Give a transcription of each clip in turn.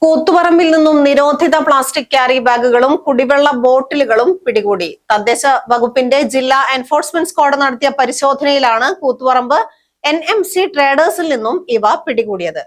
കൂത്തുപറമ്പിൽ നിന്നും നിരോധിത plastic carry ബാഗുകളും കുടിവെള്ള ബോട്ടിലുകളും പിടികൂടി. തദ്ദേശ വകുപ്പിന്റെ ജില്ലാ എൻഫോഴ്സ്മെന്റ് സ്ക്വാഡ് നടത്തിയ പരിശോധനയിലാണ് കൂത്തുപറമ്പ് NMC ട്രേഡേഴ്സിൽ നിന്നും ഇവ പിടികൂടിയത്.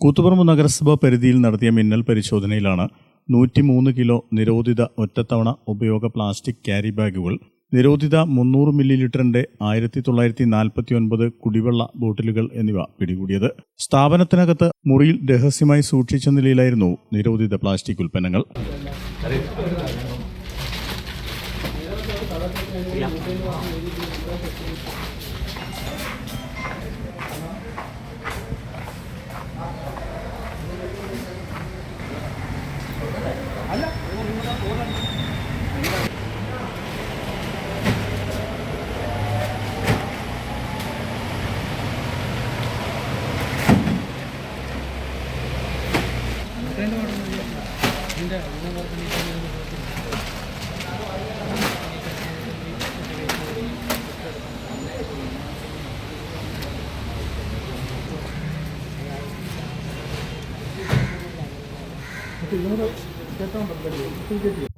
കൂത്തുപറമ്പ് നഗരസഭ പരിധിയിൽ നടത്തിയ മിന്നൽ പരിശോധനയിലാണ് 103 കിലോ നിരോധിത ഒറ്റത്തവണ ഉപയോഗ പ്ലാസ്റ്റിക് ക്യാരി ബാഗുകൾ, നിരോധിത 300 മില്ലി ലിറ്ററിന്റെ 1949 കുടിവെള്ള ബോട്ടിലുകൾ എന്നിവ പിടികൂടിയത്. സ്ഥാപനത്തിനകത്ത് മുറിയിൽ രഹസ്യമായി സൂക്ഷിച്ച നിലയിലായിരുന്നു നിരോധിത പ്ലാസ്റ്റിക് ഉൽപ്പന്നങ്ങൾ.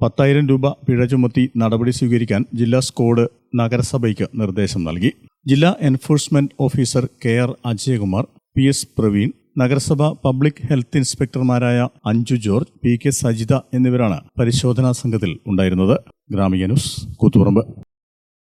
₹10,000 പിഴ ചുമത്തി നടപടി സ്വീകരിക്കാൻ ജില്ലാ സ്ക്വാഡ് നഗരസഭയ്ക്ക് നിർദ്ദേശം നൽകി. ജില്ലാ enforcement officer KR Ajayakumar, PS Praveen, നഗരസഭ പബ്ലിക് ഹെൽത്ത് ഇൻസ്പെക്ടർമാരായ അഞ്ജു ജോർജ്, PK സജിത എന്നിവരാണ് പരിശോധനാ സംഘത്തിൽ ഉണ്ടായിരുന്നത്. ഗ്രാമിക ന്യൂസ്, കൂത്തുപറമ്പ്.